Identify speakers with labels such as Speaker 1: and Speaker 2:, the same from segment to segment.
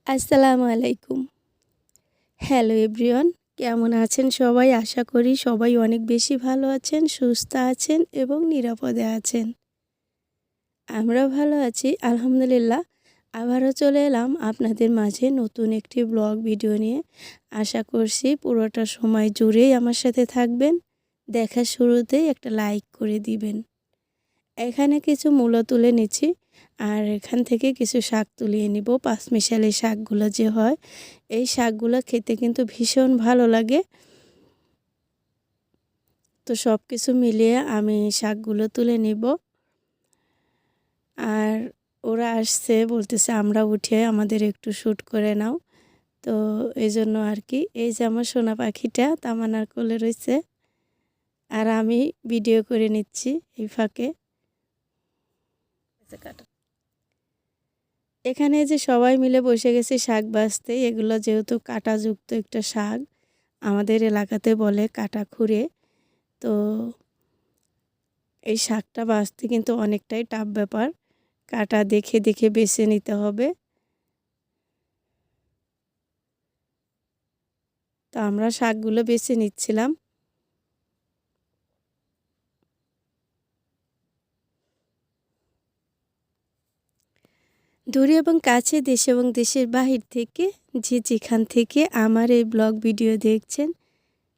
Speaker 1: আসসালামু আলাইকুম। Hello everyone, কেমন আছেন সবাই? আশা করি সবাই অনেক বেশি ভালো আছেন, সুস্থ আছেন এবং নিরাপদে আছেন। আমরা ভালো আছি আলহামদুলিল্লাহ। আবারও চলে এলাম আপনাদের মাঝে নতুন একটি ব্লগ ভিডিও নিয়ে। আশা করছি পুরোটা সময় জুড়েই আমার সাথে থাকবেন। দেখার শুরুতেই একটা লাইক করে দিবেন। এখানে কিছু মূলো তুলে নিচ্ছি আর এখান থেকে কিছু শাক তুলিয়ে নিব। পাঁচমিশালি শাকগুলো যে হয়, এই শাকগুলো খেতে কিন্তু ভীষণ ভালো লাগে। তো সব কিছু মিলিয়ে আমি শাকগুলো তুলে নিব। আর ওরা আসছে, বলতেছে আমরা উঠে আমাদের একটু শ্যুট করে নাও। তো এই জন্য আর কি, এই যে আমার সোনা পাখিটা তামান্নার কোলে রয়েছে আর আমি ভিডিও করে নিচ্ছি এই ফাঁকে। এখানে যে সবাই মিলে বসে গেছে শাক বাছতে। এগুলো যেহেতু কাঁটাযুক্ত একটা শাক, আমাদের এলাকাতে বলে কাঁটা খুঁড়ে। তো এই শাকটা বাছতে কিন্তু অনেকটাই টাফ ব্যাপার। কাঁটা দেখে দেখে বেছে নিতে হবে। তো আমরা শাকগুলো বেছে নিচ্ছিলাম। দূরে এবং কাছে, দেশে এবং দেশের বাহির থেকে যে যেখান থেকে আমার এই ব্লগ ভিডিও দেখছেন,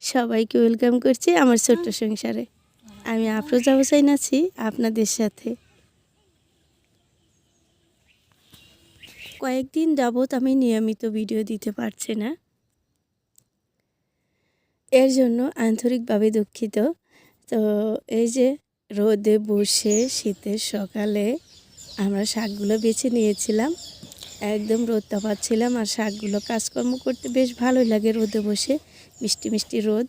Speaker 1: সবাইকে ওয়েলকাম করছি আমার ছোট্ট সংসারে। আমি আফরোজা হোসেন আছি আপনাদের সাথে। কয়েকদিন যাবৎ আমি নিয়মিত ভিডিও দিতে পারছি না, এর জন্য আন্তরিকভাবে দুঃখিত। তো এই যে রোদে বসে শীতের সকালে আমরা শাকগুলো বেছে নিয়েছিলাম। একদম রোদটা পাচ্ছিলাম আর শাকগুলো কাজকর্ম করতে বেশ ভালোই লাগে। রোদে বসে মিষ্টি মিষ্টি রোদ,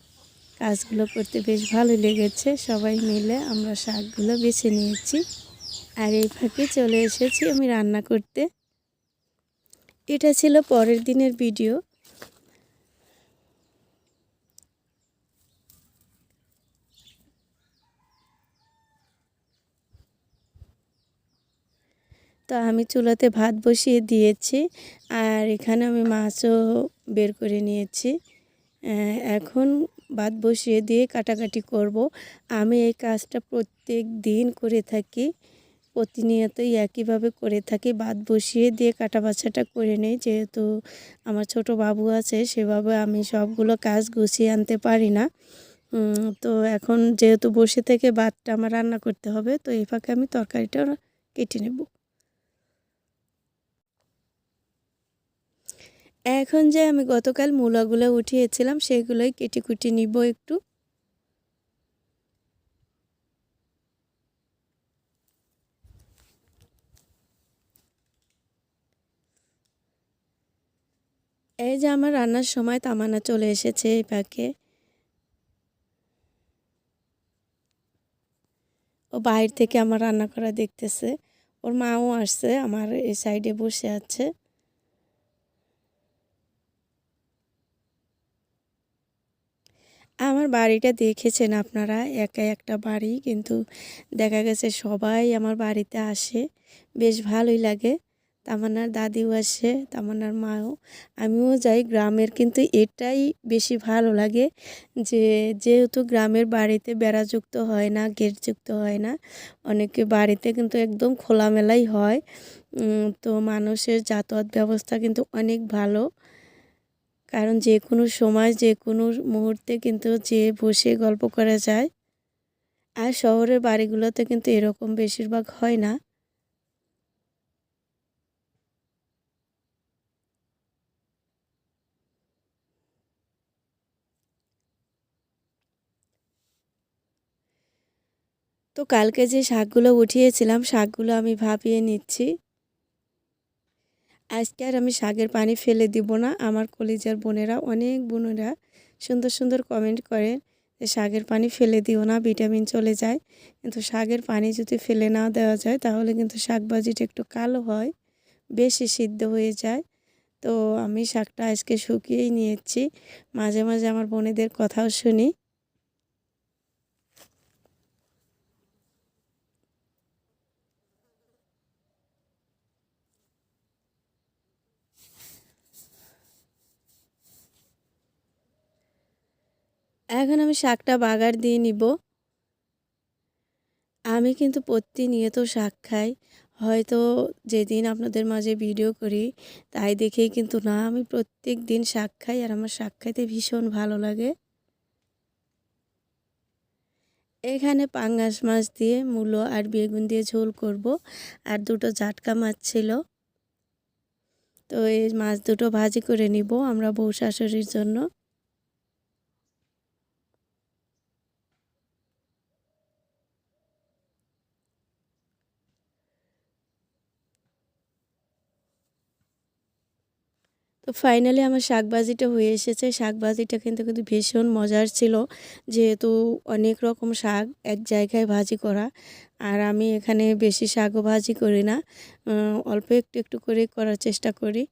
Speaker 1: কাজগুলো করতে বেশ ভালোই লেগেছে। সবাই মিলে আমরা শাকগুলো বেছে নিয়েছি আর এই ফাঁকে চলে এসেছি আমি রান্না করতে। এটা ছিল পরের দিনের ভিডিও। তো আমি চুলাতে ভাত বসিয়ে দিয়েছি আর এখানে আমি মাছও বের করে নিয়েছি। এখন ভাত বসিয়ে দিয়ে কাটাকাটি করব। আমি এই কাজটা প্রত্যেক দিন করে থাকি, প্রতিনিয়তই একইভাবে করে থাকি। ভাত বসিয়ে দিয়ে কাটা বাছাটা করে নেই, যেহেতু আমার ছোট বাবু আছে, সেভাবে আমি সবগুলো কাজ গুছিয়ে আনতে পারি না। তো এখন যেহেতু বসে থেকে ভাতটা আমার রান্না করতে হবে, তো এই ফাঁকে আমি তরকারিটা কেটে নেব। এখন যে আমি গতকাল মূলাগুলো উঠিয়েছিলাম, সেগুলোই কেটে কুটে নিব একটু। এই যে আমার রান্নার সময় তামান্না চলে এসেছে এই পাকে। ও বাইরে থেকে আমার রান্না করা দেখতেছে। ওর মাও আসছে, আমার এই সাইডে বসে আছে। আমার বাড়িটা দেখেছেন আপনারা, একা একটা বাড়ি, কিন্তু দেখা গেছে সবাই আমার বাড়িতে আসে, বেশ ভালোই লাগে। তামান্নার দাদিও আসে, তামান্নার মাও, আমিও যাই। গ্রামের কিন্তু এটাই বেশি ভালো লাগে যে, যেহেতু গ্রামের বাড়িতে বেড়াযুক্ত হয় না, গেটযুক্ত হয় না, অনেকে বাড়িতে কিন্তু একদম খোলামেলাই হয়। তো মানুষের যাতায়াত ব্যবস্থা কিন্তু অনেক ভালো, কারণ যে কোনো সময় যে কোনো মুহূর্তে কিন্তু যেয়ে বসে গল্প করা যায়। আর শহরের বাড়িগুলোতে কিন্তু এরকম বেশিরভাগ হয় না। তো কালকে যে শাকগুলো উঠিয়েছিলাম, শাকগুলো আমি ভাপিয়ে নিচ্ছি। আজকে আর আমি শাকের পানি ফেলে দিব না। আমার কলিজার বোনেরা, অনেক বোনেরা সুন্দর সুন্দর কমেন্ট করেন যে শাকের পানি ফেলে দিও না, ভিটামিন চলে যায়। কিন্তু শাকের পানি যদি ফেলে না দেওয়া যায়, তাহলে কিন্তু শাক ভাজিটা একটু কালো হয়, বেশি সিদ্ধ হয়ে যায়। তো আমি শাকটা আজকে শুকিয়েই নিয়েছি। মাঝে মাঝে আমার বোনেদের কথাও শুনি। এখন আমি শাকটা বাগার দিয়ে নিব। আমি কিন্তু প্রতিনিয়ত শাক খাই। হয়তো যেদিন আপনাদের মাঝে ভিডিও করি তাই দেখেই কিন্তু না, আমি প্রত্যেকদিন শাক খাই আর আমার শাক খাইতে ভীষণ ভালো লাগে। এখানে পাঙ্গাস মাছ দিয়ে মূলো আর বেগুন দিয়ে ঝোল করব। আর দুটো জাটকা মাছ ছিল, তো এই মাছ দুটো ভাজি করে নিব আমরা বউ শাশুড়ির জন্য। তো ফাইনালি আমার শাকভাজিটা হয়ে এসেছে। শাকভাজিটা কিন্তু ভীষণ মজার ছিল, যেহেতু অনেক রকম শাক এক জায়গায় ভাজি করা। আর আমি এখানে বেশি শাকও ভাজি করি না, অল্প একটু একটু করে করার চেষ্টা করি।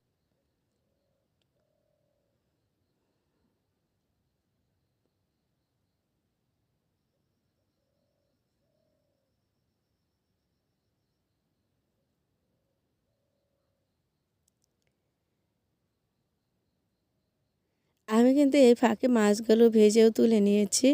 Speaker 1: আমি কিন্তু এই ফাঁকে মাছগুলো ভেজেও তুলে নিয়েছি।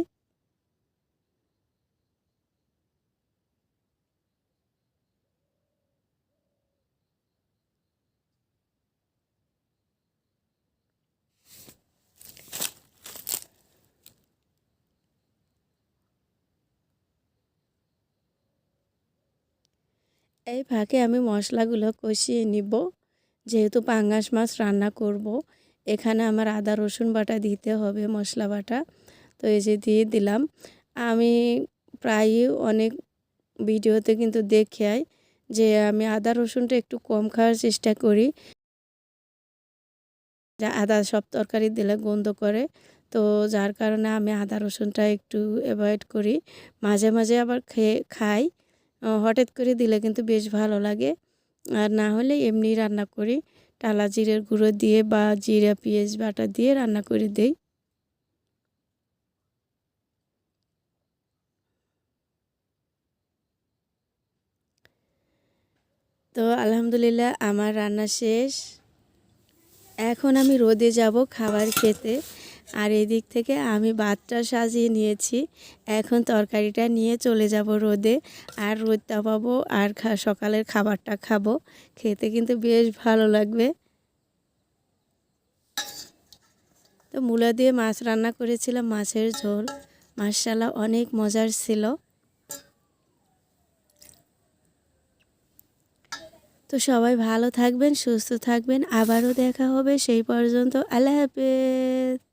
Speaker 1: এই ফাঁকে আমি মশলাগুলো কষিয়ে নিব। যেহেতু পাঙ্গাস মাছ রান্না করব, এখানে আমার আদা রসুন বাটা দিতে হবে, মশলা বাটা। তো এই যে দিয়ে দিলাম। আমি প্রায়ই অনেক ভিডিওতে কিন্তু দেখাই যে আমি আদা রসুনটা একটু কম খাওয়ার চেষ্টা করি, যা আদা সব তরকারি দিলে গন্ধ করে। তো যার কারণে আমি আদা রসুনটা একটু অ্যাভয়েড করি। মাঝে মাঝে আবার খাই। হঠাৎ করে দিলে কিন্তু বেশ ভালো লাগে। আর না হলে এমনি রান্না করি, টালা জিরের গুঁড়ো দিয়ে বা জিরা পেঁয়াজ বাটা দিয়ে রান্না করে দেই। তো আলহামদুলিল্লাহ আমার রান্না শেষ। এখন আমি রোদে যাব খাবার খেতে। আর এদিক থেকে আমি ভাতটা সাজিয়ে নিয়েছি। এখন তরকারিটা নিয়ে চলে যাব রোদে। আর রোদ তাপাবো আর সকালের খাবারটা খাবো। খেতে কিন্তু বেশ ভালো লাগবে। তো মূলা দিয়ে মাছ রান্না করেছিলাম, মাছের ঝোল। মাশাআল্লাহ অনেক মজার ছিল। তো সবাই ভালো থাকবেন, সুস্থ থাকবেন। আবারও দেখা হবে, সেই পর্যন্ত আল্লাহ হাফেজ।